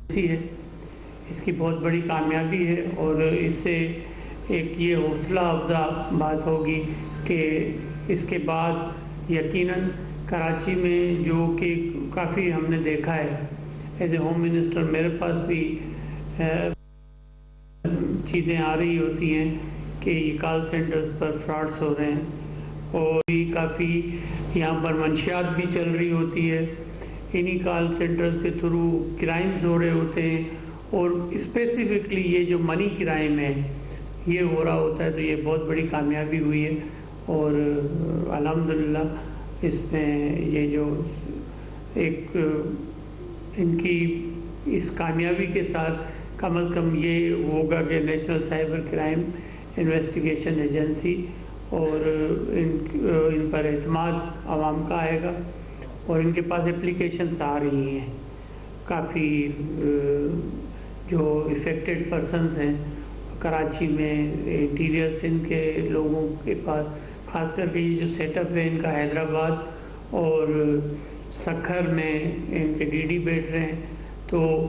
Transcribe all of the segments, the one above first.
ہے، اس کی بہت بڑی کامیابی ہے اور اس سے ایک یہ حوصلہ افزا بات ہوگی کہ اس کے بعد یقیناً کراچی میں جو کہ کافی ہم نے دیکھا ہے ایز اے ہوم منسٹر، میرے پاس بھی چیزیں آ رہی ہوتی ہیں کہ یہ کال سینٹرز پر فراڈس ہو رہے ہیں اور بھی کافی یہاں پر منشیات بھی چل رہی ہوتی ہے، انہی کال سینٹرز کے تھرو کرائمز ہو رہے ہوتے ہیں اور اسپیسیفکلی یہ جو منی کرائم ہے یہ ہو رہا ہوتا ہے۔ تو یہ بہت بڑی کامیابی ہوئی ہے اور الحمدللہ اس میں یہ جو ایک ان کی اس کامیابی کے ساتھ کم از کم یہ ہوگا کہ national cyber crime investigation agency اور ان پر اعتماد عوام کا آئے گا اور ان کے پاس اپلیکیشنس آ رہی ہیں، کافی جو افیکٹڈ پرسنز ہیں کراچی میں، انٹیریئر سندھ کے لوگوں کے پاس، خاص کر کے یہ جو سیٹ اپ ہے ان کا حیدرآباد اور سکھر میں ان کے ڈی ڈی بیٹھ رہے ہیں، تو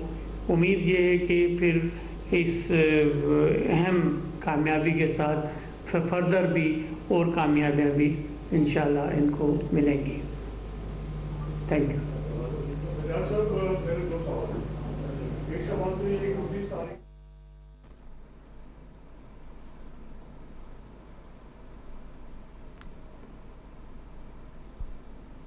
امید یہ ہے کہ پھر اس اہم کامیابی کے ساتھ فردر بھی اور کامیابیاں بھی انشاءاللہ ان کو ملیں گی۔ Thank you.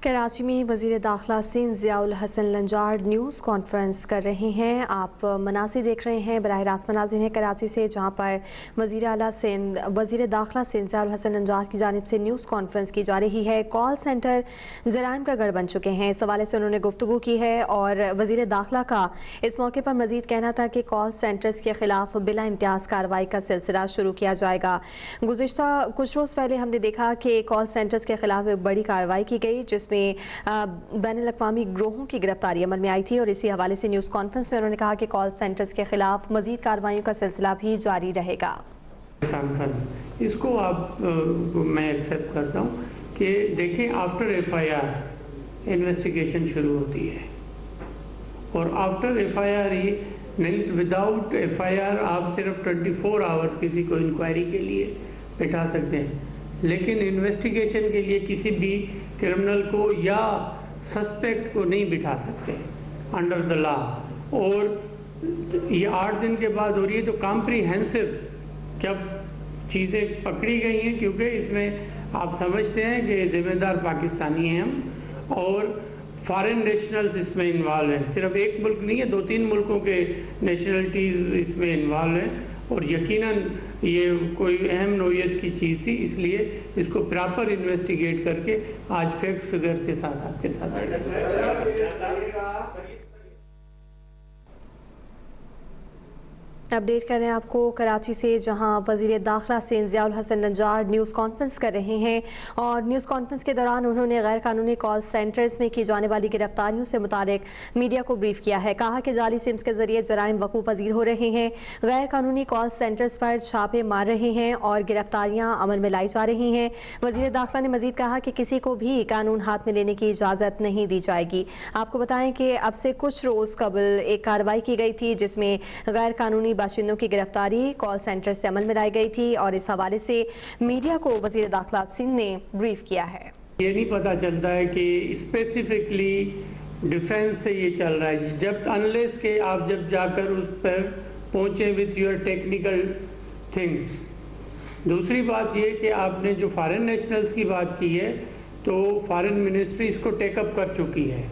کراچی میں وزیر داخلہ سندھ ضیاء الحسن لنجار نیوز کانفرنس کر رہے ہیں۔ آپ مناظر دیکھ رہے ہیں، براہ راست مناظر ہیں کراچی سے، جہاں پر وزیر داخلہ سندھ ضیاء الحسن لنجار کی جانب سے نیوز کانفرنس کی جا رہی ہے۔ کال سینٹر جرائم کا گڑھ بن چکے ہیں، اس حوالے سے انہوں نے گفتگو کی ہے اور وزیر داخلہ کا اس موقع پر مزید کہنا تھا کہ کال سینٹرز کے خلاف بلا امتیاز کارروائی کا سلسلہ شروع کیا جائے گا۔ گزشتہ کچھ روز پہلے ہم نے دیکھا کہ کال سینٹرز کے خلاف ایک بڑی کارروائی کی گئی جس میں بین الاقوامی گروہوں کی گرفتاری عمل میں آئی تھی اور اسی حوالے سے نیوز کانفرنس میں انہوں نے کہا کہ کال سینٹرز کے خلاف مزید کارروائیوں کا سلسلہ بھی جاری رہے گا۔ اس کو میں ایکسیپٹ کرتا ہوں کہ دیکھیں after F I R investigation شروع ہوتی ہے اور آفٹر ایف آئی آر ہی نہیں، وداؤٹ ایف آئی آر آپ صرف 24 آورس کسی کو انکوائری کے لیے بٹھا سکتے ہیں، لیکن انویسٹیگیشن کے لیے کسی بھی کرمنل کو یا سسپیکٹ کو نہیں بٹھا سکتے انڈر دا لا، اور یہ 8 دن کے بعد ہو رہی ہے۔ تو کمپریہنسو جب چیزیں پکڑی گئی ہیں، کیونکہ اس میں آپ سمجھتے ہیں کہ ذمہ دار پاکستانی ہیں ہم اور فارن نیشنلز اس میں انوالو ہیں، صرف ایک ملک نہیں ہے، 2-3 ملکوں کے نیشنلٹیز اس میں انوالو ہیں اور یقیناً یہ کوئی اہم نوعیت کی چیز تھی، اس لیے اس کو پراپر انویسٹیگیٹ کر کے آج فیکٹ فگر کے ساتھ آپ کے ساتھ اپڈیٹ کر رہے ہیں آپ کو کراچی سے، جہاں وزیر داخلہ سندھ ضیاء الحسن لنجار نیوز کانفرنس کر رہے ہیں اور نیوز کانفرنس کے دوران انہوں نے غیر قانونی کال سینٹرز میں کی جانے والی گرفتاریوں سے متعلق میڈیا کو بریف کیا ہے۔ کہا کہ جعلی سمز کے ذریعے جرائم وقوع پذیر ہو رہے ہیں، غیر قانونی کال سینٹرز پر چھاپے مار رہے ہیں اور گرفتاریاں عمل میں لائی جا رہی ہیں۔ وزیر داخلہ نے مزید کہا کہ کسی کو بھی قانون ہاتھ میں لینے کی اجازت نہیں دی جائے گی۔ آپ کو بتائیں کہ اب سے کچھ روز قبل ایک کارروائی کی گئی تھی جس میں غیر قانونی باشندوں کی گرفتاری کال سینٹر سے عمل میں لائی گئی تھی اور اس حوالے سے میڈیا کو وزیر داخلہ سندھ نے بریف کیا ہے۔ یہ نہیں پتہ چلتا ہے کہ اسپیسیفکلی ڈیفینس سے یہ چل رہا ہے، جب انلیس کہ آپ جب جا کر اس پر پہنچیں وتھ یور ٹیکنیکل تھنگس۔ دوسری بات یہ کہ آپ نے جو فارن نیشنلز کی بات کی ہے تو فارن منسٹری اس کو ٹیک اپ کر چکی ہے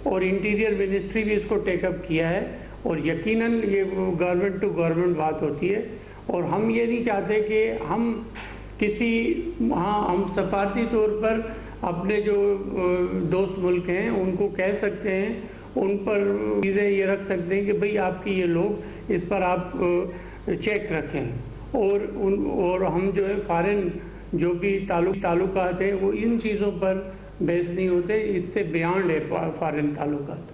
اور انٹیریئر منسٹری بھی اس کو ٹیک اپ کیا ہے اور یقیناً یہ گورنمنٹ ٹو گورنمنٹ بات ہوتی ہے اور ہم یہ نہیں چاہتے کہ ہم کسی ہم سفارتی طور پر اپنے جو دوست ملک ہیں ان کو کہہ سکتے ہیں، ان پر چیزیں یہ رکھ سکتے ہیں کہ بھئی آپ کی یہ لوگ اس پر آپ چیک رکھیں اور ہم جو ہے فارن جو بھی تعلقات ہیں وہ ان چیزوں پر بیس نہیں ہوتے، اس سے بیانڈ ہے فارن تعلقات۔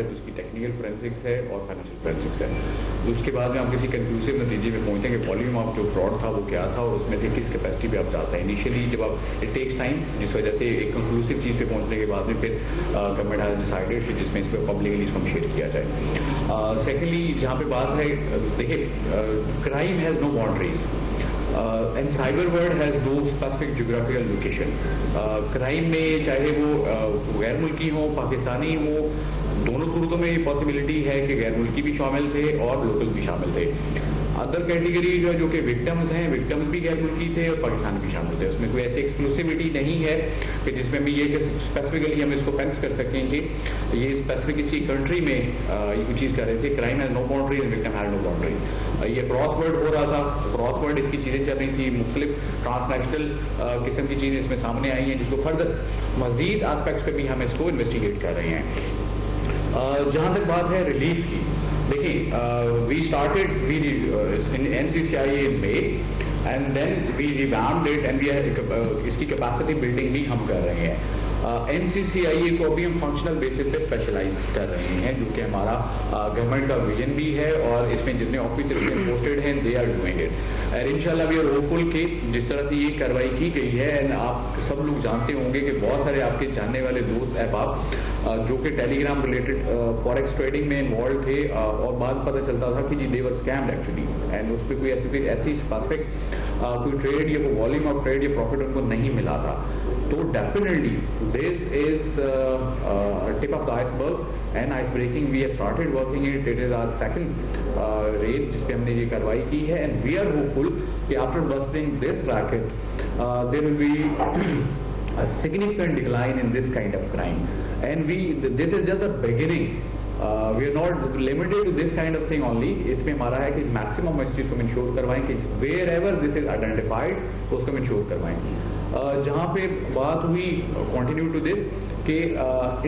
اس کی ٹیکنیکل فورینسکس ہے اور فائنینشیل فورینسکس ہے. اس کے بعد میں آپ کسی کنکلوسیو نتیجے میں پہنچیں کہ والیوم آف جو فراڈ تھا وہ کیا تھا اور اس میں سے کس کیپیسٹی پہ آپ جاتے ہیں. انیشیلی جب آپ اٹ ٹیکس ٹائم, جس وجہ سے ایک کنکلوسیو چیز پہ پہنچنے کے بعد میں پھر گورنمنٹ ہیز ڈیسائیڈیڈ کہ جس میں اس پہ پبلکلی اس کو انیشیٹ کیا جائے. سیکنڈلی جہاں پہ بات ہے, دیکھیے crime has no boundaries and cyber world has no specific geographical location. Crime میں چاہے وہ غیر ملکی ہوں, پاکستانی ہوں, دونوں صورتوں میں یہ پاسبلٹی ہے کہ غیر ملکی بھی شامل تھے اور لوکل بھی شامل تھے. ادر کیٹیگری جو کہ وکٹمز ہیں, وکٹمز بھی غیر ملکی تھے اور پاکستانی بھی شامل تھے. اس میں کوئی ایسی ایکسکلوسیوٹی نہیں ہے کہ جس میں ہم یہ کہ اسپیسیفکلی ہم اس کو فینس کر سکیں کہ یہ اسپیسیفک کسی کنٹری میں یہ کوئی چیز کر رہے تھے. Crime has no boundary and victim has no boundary. یہ کراس ورڈ ہو رہا تھا, کراس ورڈ اس کی چیزیں چل رہی تھیں, مختلف ٹرانس نیشنل قسم کی چیزیں اس میں سامنے آئی ہیں جس کو فردر مزید آسپیکٹس پہ بھی ہم اس کو انویسٹیگیٹ کر رہے ہیں. جہاں تک بات ہے ریلیف کی, دیکھیں we started NCCI in May and then we revamped it and اس کی کیپیسٹی بلڈنگ بھی ہم کر رہے ہیں. NCCI کو ابھی ہم فنکشنل بیسس پہ اسپیشلائز کر رہے ہیں جو کہ ہمارا گورنمنٹ کا ویژن بھی ہے اور اس میں جتنے آفیسرز پوسٹڈ ہیں دے آر ڈوئنگ اٹ. اور انشاءاللہ وی آر ہوپفل کہ جس طرح سے یہ کارروائی کی گئی ہے, اینڈ آپ سب لوگ جانتے ہوں گے کہ بہت سارے آپ کے جاننے والے دوست احباب جو کہ ٹیلی گرام ریلیٹڈ فوریکس ٹریڈنگ میں انوالو تھے اور بعد پتہ چلتا تھا کہ جی دے ور اسکیمڈ ایکچولی, اینڈ اس پہ کوئی ایسی اسپیسیفک کوئی ٹریڈ یا کوئی والیوم آف ٹریڈ یا پروفٹ ان کو نہیں ملا تھا. تو definitely this is tip of the iceberg and ice breaking. We have started working it is our second rate جس پہ ہم نے یہ کارروائی کی ہے, اینڈ وی آر ہوپفل کہ after busting this racket there will be a significant decline in this kind of crime, and this is just the beginning. We are not limited to this kind of thing only. اس میں ہمارا ہے کہ maximum اس چیز کو ensure کروائیں کہ wherever this is identified اس کو ensure کروائیں. جہاں پہ بات ہوئی continue to this کہ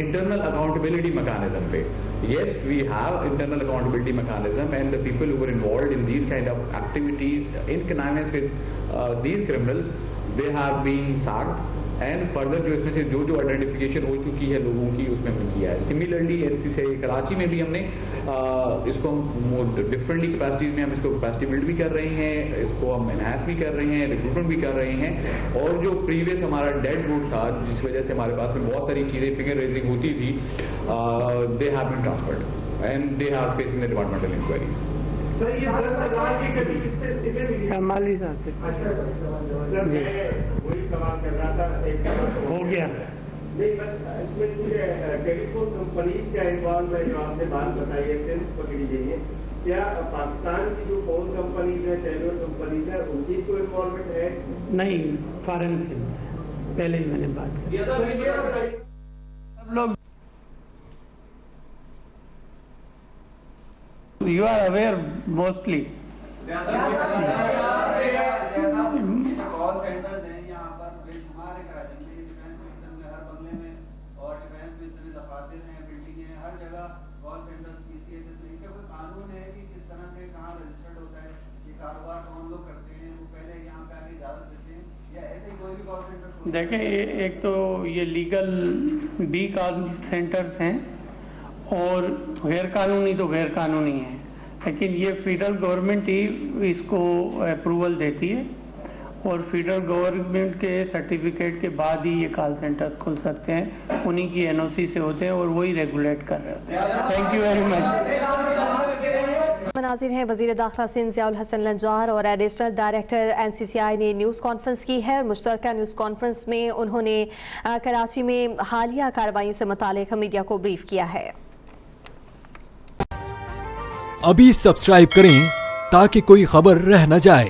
internal accountability mechanism پہ, yes we have internal accountability mechanism and the people who were involved in these kind of activities in connivance with these criminals, they have been sacked. And further جو اس میں سے جو identification ہو چکی ہے لوگوں کی اس میں ہم کیا ہے. سملرلی NCCI کراچی میں بھی ہم نے اس کو ڈفرینٹلی کیپیسٹیز میں ہم اس کو کیپیسٹی بلڈ بھی کر رہے ہیں, اس کو ہم انہینس بھی کر رہے ہیں, ریکروٹمنٹ بھی کر رہے ہیں. اور جو پریویس ہمارا ڈیڈ روٹ تھا جس وجہ سے ہمارے پاس میں بہت ساری چیزیں فنگر ریزنگ ہوتی تھی, they have been transferred and they have facing the departmental inquiry. مالی صاحب سے وہی سوال کر رہا تھا, ہو گیا نہیں بس اس میں ٹیلی فون کمپنیز کا انوالو ہے جو آپ نے بات بتائی ہے, سیلس پکڑی گئی ہے. کیا پاکستان کی جو فون کمپنیز ہیں, سیلولر کمپنیز ہیں, ان کی کوئی انوالومنٹ ہے؟ نہیں, فارن سیلز ہے, پہلے ہی میں نے بات کی. سب لوگ you are aware mostly. دیکھیں ایک تو یہ لیگل بھی کال سینٹرز ہیں اور غیر قانونی تو غیر قانونی ہیں, لیکن یہ فیڈرل گورنمنٹ ہی اس کو اپروول دیتی ہے اور فیڈرل گورنمنٹ کے سرٹیفکیٹ کے بعد ہی یہ کال سینٹرز کھل سکتے ہیں, انہی کی NOC سے ہوتے ہیں اور وہی ریگولیٹ کر رہے ہوتے ہیں. Thank you very much. مناظر ہیں وزیر داخلہ سندھ ضیاء الحسن لنجار اور ایڈیشنل ڈائریکٹر NCCI نے نیوز کانفرنس کی ہے. مشترکہ نیوز کانفرنس میں انہوں نے کراچی میں حالیہ کارروائیوں سے متعلق میڈیا کو بریف کیا ہے. ابھی سبسکرائب کریں تاکہ کوئی خبر رہ نہ جائے.